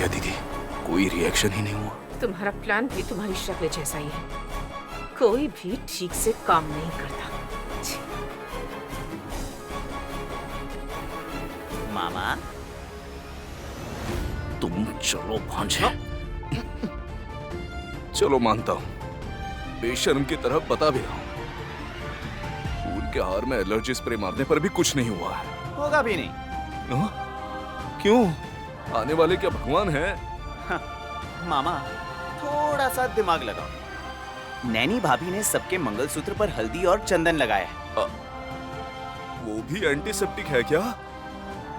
क्या दीदी? कोई रिएक्शन ही नहीं हुआ। तुम्हारा प्लान भी तुम्हारी शक्ल जैसा ही है, कोई भी ठीक से काम नहीं करता। मामा तुम चलो भांजे। चलो मानता हूँ, बेशर्म की तरह बता भी रहा हूँ, फूल के हार में एलर्जी स्प्रे मारने पर भी कुछ नहीं हुआ है। होगा भी नहीं। क्यों? आने वाले क्या भगवान हैं? मामा थोड़ा सा दिमाग लगाओ। नैनी भाभी ने सबके मंगलसूत्र पर हल्दी और चंदन लगाया है। वो भी एंटीसेप्टिक है क्या?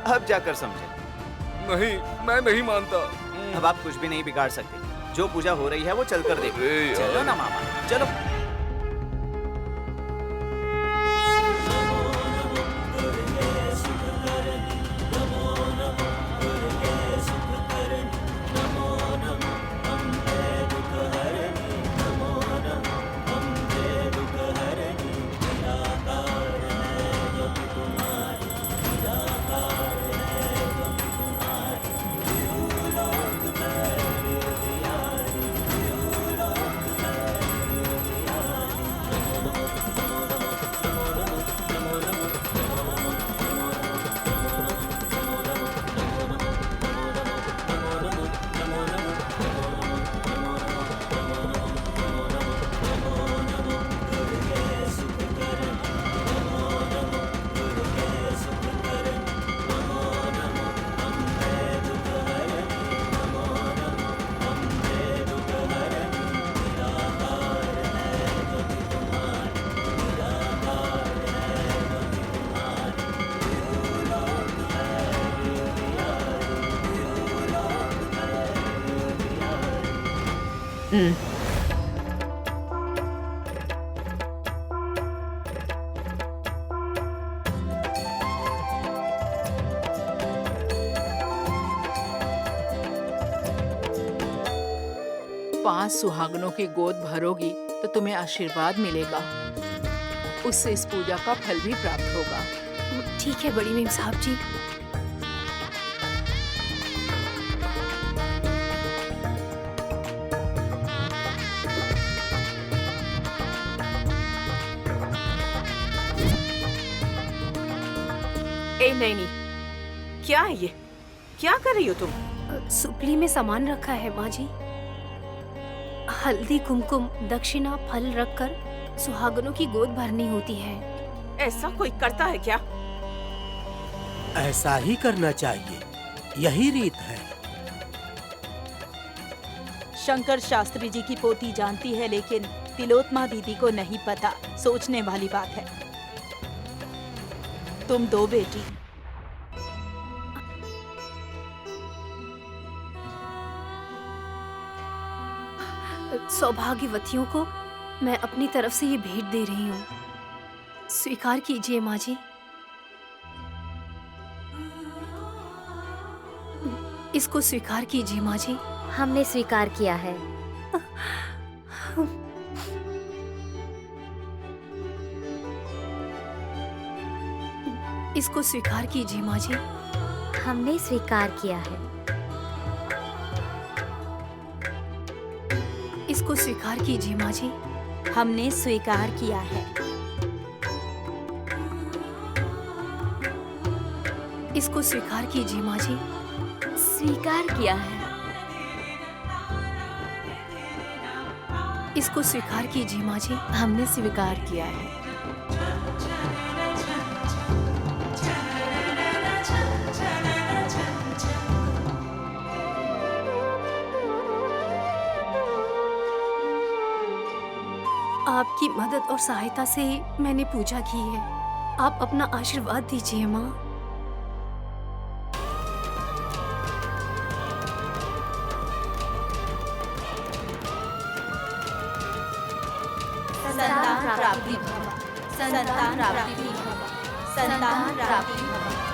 अब जाकर समझे। नहीं, मैं नहीं मानता। अब आप कुछ भी नहीं बिगाड़ सकते। जो पूजा हो रही है वो चलकर देखो। चलो ना मामा, चलो। पांच सुहागनों की गोद भरोगी तो तुम्हें आशीर्वाद मिलेगा, उससे इस पूजा का फल भी प्राप्त होगा। ठीक है बड़ी मेम साहब जी। ए नैनी, क्या है ये? क्या कर रही हो तुम? सुपली में सामान रखा है माँ जी। हल्दी, कुमकुम, दक्षिणा, फल रखकर सुहागनों की गोद भरनी होती है। ऐसा कोई करता है क्या? ऐसा ही करना चाहिए, यही रीत है। शंकर शास्त्री जी की पोती जानती है, लेकिन तिलोत्मा दीदी को नहीं पता। सोचने वाली बात है। तुम दो बेटी। सौभाग्यवतियों को मैं अपनी तरफ से ये भेंट दे रही हूँ, स्वीकार कीजिए माँ जी। इसको स्वीकार कीजिए माँ जी। हमने स्वीकार किया है। इसको स्वीकार कीजिए माँ जी। हमने स्वीकार किया है। इसको स्वीकार कीजिए माँ जी। हमने स्वीकार किया है। इसको स्वीकार कीजिए माँ जी। स्वीकार किया है। इसको स्वीकार कीजिए माँ जी। हमने स्वीकार किया है। आपकी मदद और सहायता से मैंने पूजा की है। आप अपना आशीर्वाद दीजिए माँ। संतान प्राप्ति भव, संतान प्राप्ति भव, संतान प्राप्ति भव।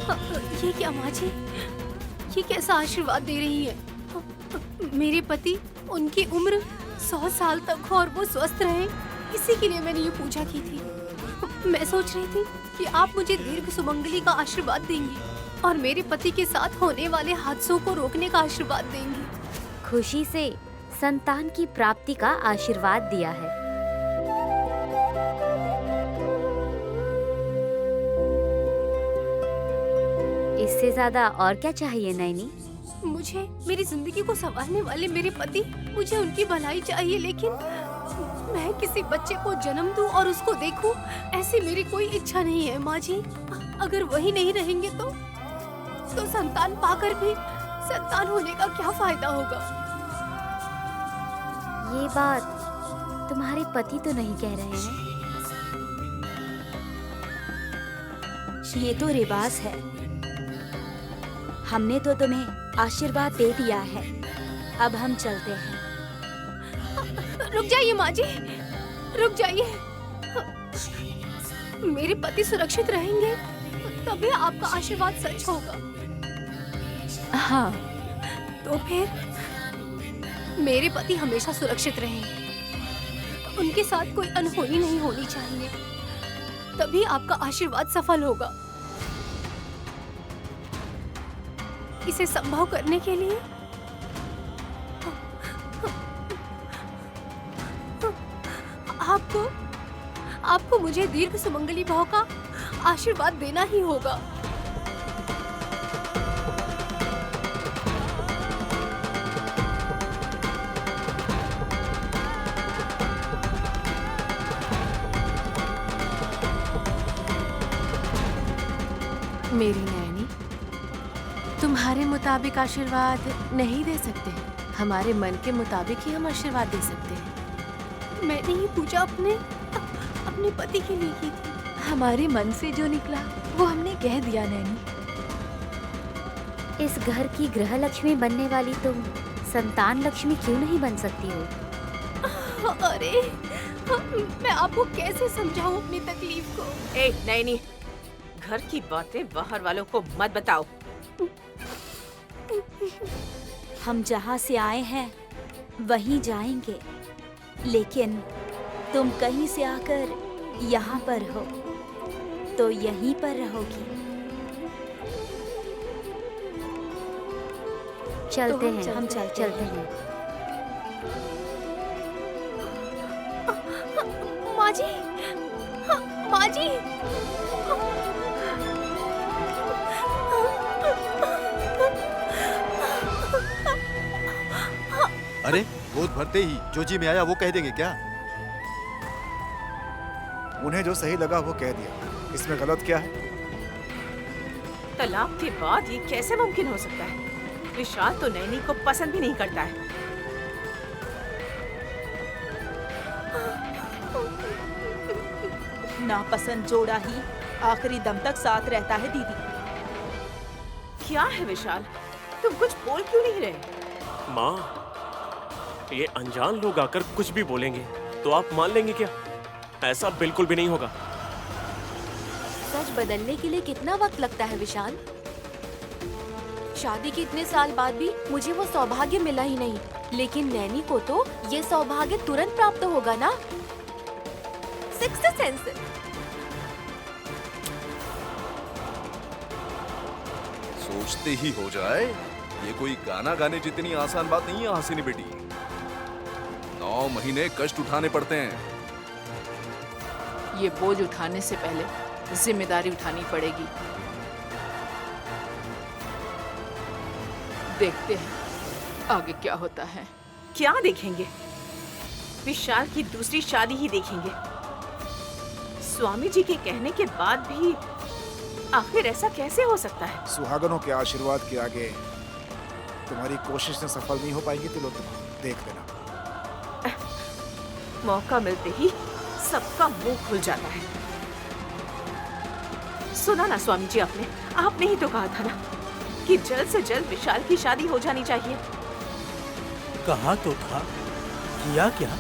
ये क्या माँ जी, ये कैसा आशीर्वाद दे रही है? मेरे पति, उनकी उम्र 100 साल तक हो और वो स्वस्थ रहे, इसी के लिए मैंने ये पूजा की थी। मैं सोच रही थी कि आप मुझे दीर्घ सुमंगली का आशीर्वाद देंगी और मेरे पति के साथ होने वाले हादसों को रोकने का आशीर्वाद देंगी। खुशी से संतान की प्राप्ति का आशीर्वाद दिया है। इससे ज्यादा और क्या चाहिए नैनी? मुझे मेरी जिंदगी को संवारने वाले मेरे पति, मुझे उनकी भलाई चाहिए, लेकिन मैं किसी बच्चे को जन्म दूं और उसको देखूं, ऐसी मेरी कोई इच्छा नहीं है माँ जी। अगर वही नहीं रहेंगे तो संतान पाकर भी संतान होने का क्या फायदा होगा? ये बात तुम्हारे पति तो नहीं कह रहे हैं? ये तो रिवाज है। हमने तो तुम्हें आशीर्वाद दे दिया है, अब हम चलते हैं। रुक जाइए माँ जी, रुक जाइए। मेरे पति सुरक्षित रहेंगे तभी आपका आशीर्वाद सच होगा। हाँ, तो फिर मेरे पति हमेशा सुरक्षित रहेंगे, उनके साथ कोई अनहोनी नहीं होनी चाहिए, तभी आपका आशीर्वाद सफल होगा। इसे संभव करने के लिए आपको मुझे दीर्घ सुमंगली भाव का आशीर्वाद देना ही होगा। मेरी नैनी, तुम्हारे मुताबिक आशीर्वाद नहीं दे सकते, हमारे मन के मुताबिक ही हम आशीर्वाद दे सकते हैं। मैंने ये पूजा अपने पति के लिए की थी। हमारे मन से जो निकला वो हमने कह दिया नैनी। इस घर की गृह लक्ष्मी बनने वाली तुम संतान लक्ष्मी क्यों नहीं बन सकती हो? अरे मैं आपको कैसे समझाऊं अपनी तकलीफ को? ए नैनी, घर की बातें बाहर वालों को मत बताओ। हम जहाँ से आए हैं वहीं जाएंगे, लेकिन तुम कहीं से आकर यहाँ पर हो तो यहीं पर रहोगी। चलते हैं, हम चलते हैं। माँ जी, माँ जी। अरे गोद भरते ही जो जी में आया वो कह देंगे क्या? उन्हें जो सही लगा वो कह दिया, इसमें गलत क्या है? तलाक के बाद ये कैसे मुमकिन हो सकता है? विशाल तो नैनी को पसंद भी नहीं करता है। नापसंद जोड़ा ही आखिरी दम तक साथ रहता है दीदी। क्या है विशाल, तुम कुछ बोल क्यों नहीं रहे? माँ, ये अनजान लोग आकर कुछ भी बोलेंगे तो आप मान लेंगे क्या? ऐसा बिल्कुल भी नहीं होगा। सच बदलने के लिए कितना वक्त लगता है विशाल? शादी के इतने साल बाद भी मुझे वो सौभाग्य मिला ही नहीं, लेकिन नैनी को तो ये सौभाग्य तुरंत प्राप्त होगा ना। Sixth sense. सोचते ही हो जाए, ये कोई गाना गाने जितनी आसान बात नहीं है हासिनी बेटी। 9 महीने कष्ट उठाने पड़ते हैं। ये बोझ उठाने से पहले जिम्मेदारी उठानी पड़ेगी। देखते हैं आगे क्या होता है। क्या देखेंगे? विशाल की दूसरी शादी ही देखेंगे। स्वामी जी के कहने के बाद भी आखिर ऐसा कैसे हो सकता है? सुहागनों के आशीर्वाद के आगे तुम्हारी कोशिशें सफल नहीं हो पाएंगी तिलोत्तमा, देख लेना। मौका मिलते ही सबका मुंह खुल जाता है। सुना ना स्वामी जी, आपने ही तो कहा था ना कि जल्द से जल्द विशाल की शादी हो जानी चाहिए। कहा तो था, किया क्या?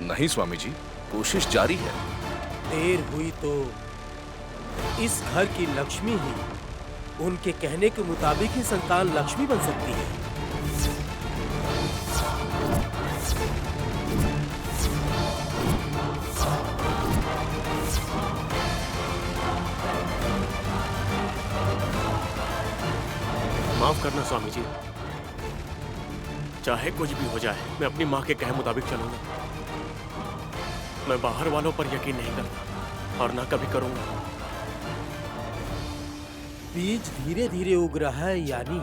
नहीं स्वामी जी, कोशिश जारी है। देर हुई तो इस घर की लक्ष्मी ही उनके कहने के मुताबिक ही संतान लक्ष्मी बन सकती है। माफ करना स्वामी जी, चाहे कुछ भी हो जाए मैं अपनी माँ के कहे मुताबिक चलूंगा। मैं बाहर वालों पर यकीन नहीं करता और ना कभी करूंगा। बीज धीरे धीरे उग रहा है, यानी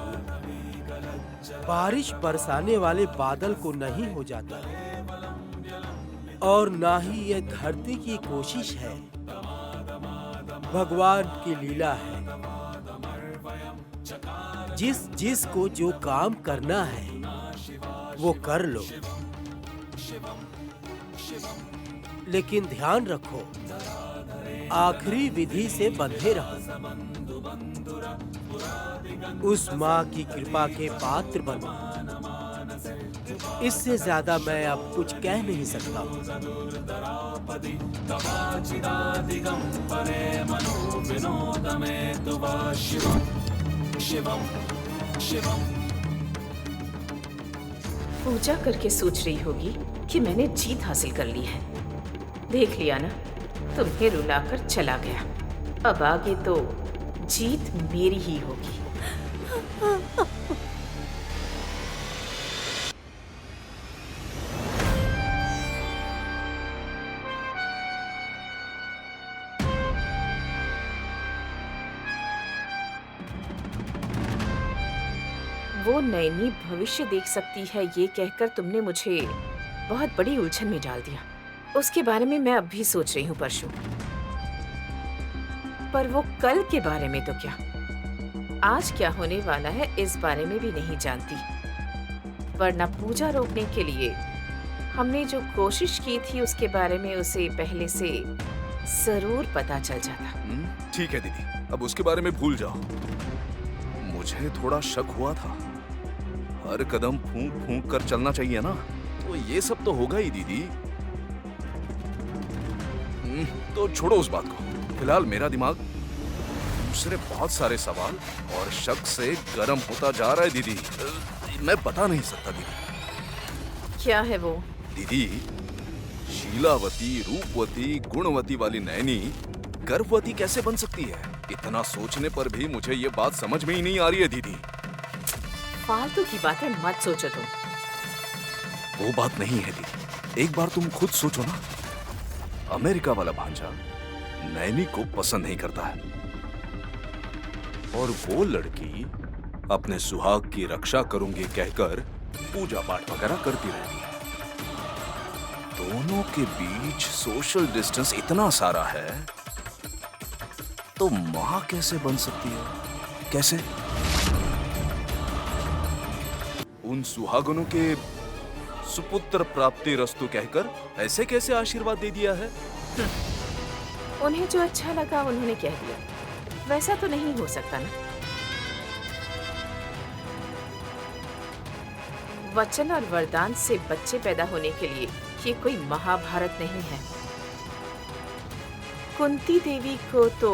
बारिश बरसाने वाले बादल को नहीं हो जाता, और ना ही यह धरती की कोशिश है, भगवान की लीला है। जिस को जो काम करना है वो कर लो, लेकिन ध्यान रखो आखिरी विधि से बंधे रहो। उस माँ की कृपा के पात्र बनो। इससे ज्यादा मैं अब कुछ कह नहीं सकता। पूजा करके सोच रही होगी कि मैंने जीत हासिल कर ली है। देख लिया ना, तुम्हें रुलाकर चला गया। अब आगे तो जीत मेरी ही होगी। वो नैनी भविष्य देख सकती है, ये कहकर तुमने मुझे बहुत बड़ी उलझन में डाल दिया। उसके बारे में मैं अब भी सोच रही हूँ परशु, पर वो कल के बारे में तो क्या, आज क्या होने वाला है इस बारे में भी नहीं जानती। वरना पूजा रोकने के लिए हमने जो कोशिश की थी उसके बारे में उसे पहले से जरूर पता चल जाता। ठीक है दीदी, अब उसके बारे में भूल जाओ। मुझे थोड़ा शक हुआ था, हर कदम फूंक फूंक कर चलना चाहिए ना, तो ये सब तो होगा ही दीदी। तो छोड़ो उस बात को। फिलहाल मेरा दिमाग दूसरे बहुत सारे सवाल और शक से गर्म होता जा रहा है दीदी। मैं बता नहीं सकता दीदी। क्या है वो? दीदी, शीलावती, रूपवती, गुणवती वाली नैनी गर्भवती कैसे बन सकती है? इतना सोचने पर भी मुझे ये बात समझ में ही नहीं आ रही है दीदी। फालतू की बातें मत सोचो तुम। वो बात नहीं है दीदी, एक बार तुम खुद सोचो ना। अमेरिका वाला भांजा नैनी को पसंद नहीं करता है, और वो लड़की अपने सुहाग की रक्षा करूंगी कहकर पूजा पाठ वगैरह करती रहती है। दोनों के बीच सोशल डिस्टेंस इतना सारा है, तो मां कैसे बन सकती है? कैसे? उन सुहागनों के सुपुत्र प्राप्ति रस्तु कहकर ऐसे कैसे आशीर्वाद दे दिया है? उन्हें जो अच्छा लगा उन्होंने कह दिया, वैसा तो नहीं हो सकता ना। वचन और वरदान से बच्चे पैदा होने के लिए ये कोई महाभारत नहीं है। कुंती देवी को तो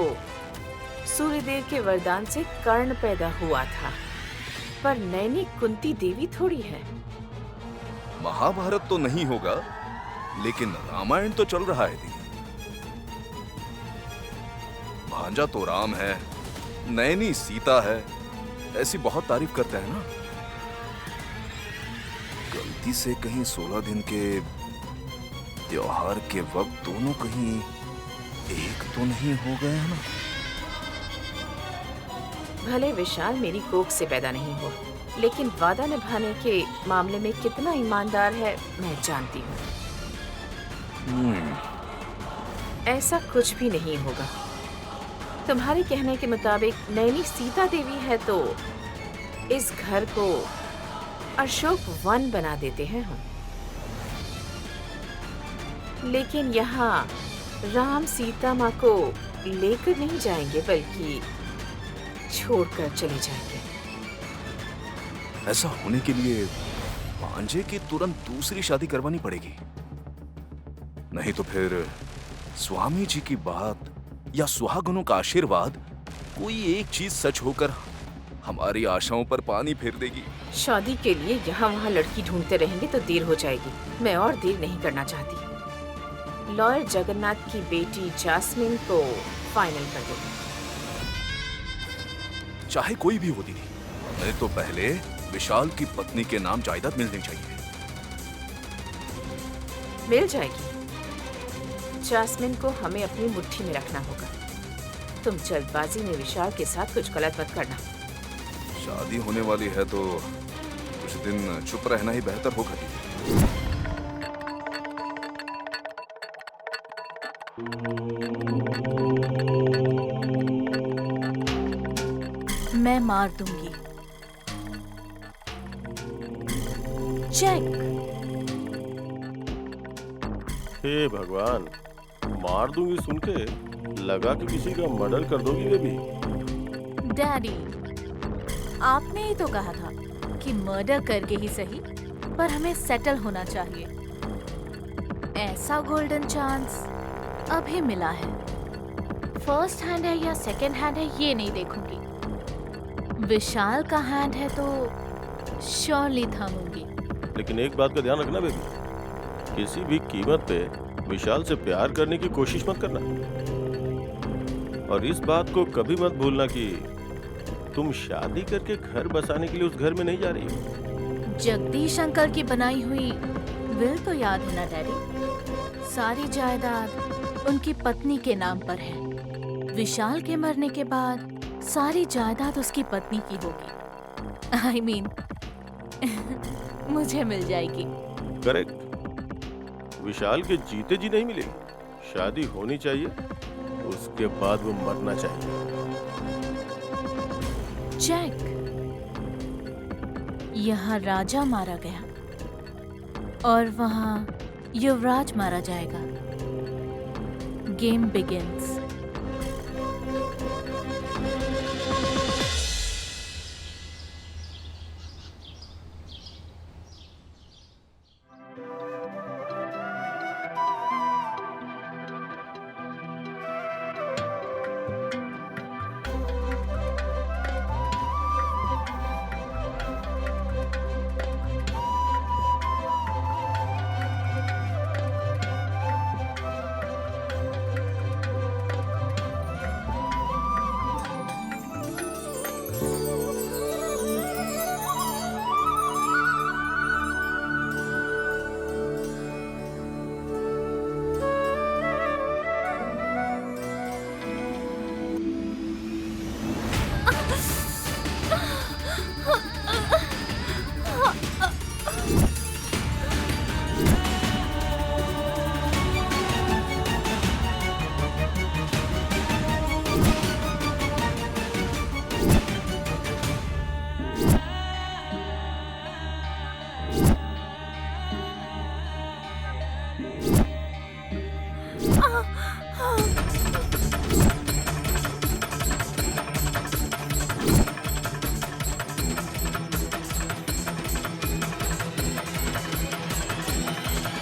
सूर्यदेव के वरदान से कर्ण पैदा हुआ था, पर नैनी कुंती देवी थोड़ी है। महाभारत तो नहीं होगा, लेकिन रामायण तो चल रहा है दीदी। भांजा तो राम है, नैनी सीता है, ऐसी बहुत तारीफ करते हैं ना। गलती से कहीं 16 दिन के त्योहार के वक्त दोनों कहीं एक तो नहीं हो गए ना? भले विशाल मेरी कोख से पैदा नहीं हो, लेकिन वादा निभाने के मामले में कितना ईमानदार है मैं जानती हूँ। ऐसा कुछ भी नहीं होगा। तुम्हारे कहने के मुताबिक नैनी सीता देवी है, तो इस घर को अशोक वन बना देते हैं हम। लेकिन यहाँ राम सीता माँ को लेकर नहीं जाएंगे, बल्कि छोड़कर चले जाएंगे। ऐसा होने के लिए भांजे की तुरंत दूसरी शादी करवानी पड़ेगी, नहीं तो फिर स्वामी जी की बात या सुहागनों का आशीर्वाद, कोई एक चीज सच होकर हमारी आशाओं पर पानी फेर देगी। शादी के लिए यहाँ वहाँ लड़की ढूंढते रहेंगे तो देर हो जाएगी। मैं और देर नहीं करना चाहती। लॉयर जगन्नाथ की बेटी जास्मिन को फाइनल कर दो। चाहे कोई भी हो दीदी, हमें तो पहले विशाल की पत्नी के नाम जायदाद मिलनी चाहिए। मिल जाएगी। जास्मिन को हमें अपनी मुट्ठी में रखना होगा। तुम जल्दबाजी में विशाल के साथ कुछ गलत मत करना। शादी होने वाली है तो कुछ दिन चुप रहना ही बेहतर होगा दीदी। मैं मार दूंगी। चेक। हे भगवान, मार दूंगी सुन के लगा कि किसी का मर्डर कर दोगी बेबी। डैडी, आपने ही तो कहा था कि मर्डर करके ही सही, पर हमें सेटल होना चाहिए। ऐसा गोल्डन चांस अभी मिला है। फर्स्ट हैंड है या सेकंड हैंड है ये नहीं देखूंगी। विशाल का हैंड है तो श्योरली थामूंगी। लेकिन एक बात का ध्यान रखना बेबी, किसी भी कीमत पे विशाल से प्यार करने की कोशिश मत करना। और इस बात को कभी मत भूलना कि तुम शादी करके घर बसाने के लिए उस घर में नहीं जा रही हो। जगदीश अंकल की बनाई हुई विल तो याद है ना डैडी? सारी जायदाद उनकी पत्नी के नाम पर है। विशाल के मरने के बाद सारी जायदाद उसकी पत्नी की होगी। I mean, मुझे मिल जाएगी। करेक्ट। विशाल के जीते जी नहीं मिलेगी। शादी होनी चाहिए, उसके बाद वो मरना चाहिए। जैक, यहाँ राजा मारा गया और वहाँ युवराज मारा जाएगा। Game begins.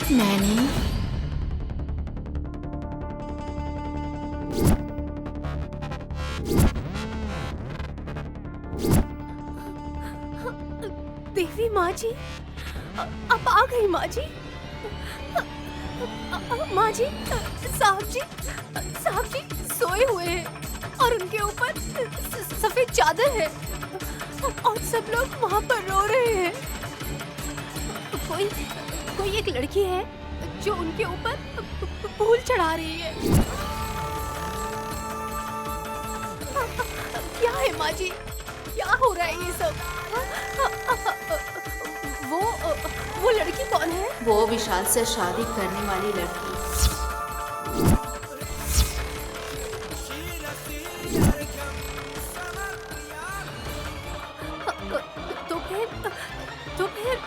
नैनी, देवी माँ जी, अब आ गई माँ जी। माँ जी, साहब जी सोए हुए हैं और उनके ऊपर सफेद चादर है और सब लोग वहाँ पर रो रहे हैं। कोई एक लड़की है जो उनके ऊपर फूल चढ़ा रही है। क्या है माँ जी, क्या हो रहा है ये सब? वो लड़की कौन है? वो विशाल से शादी करने वाली लड़की। तो फिर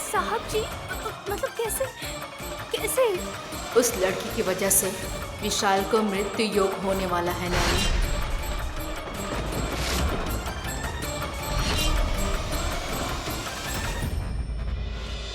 साहब जी, मतलब कैसे? उस लड़की की वजह से विशाल को मृत्यु योग होने वाला है नैनी।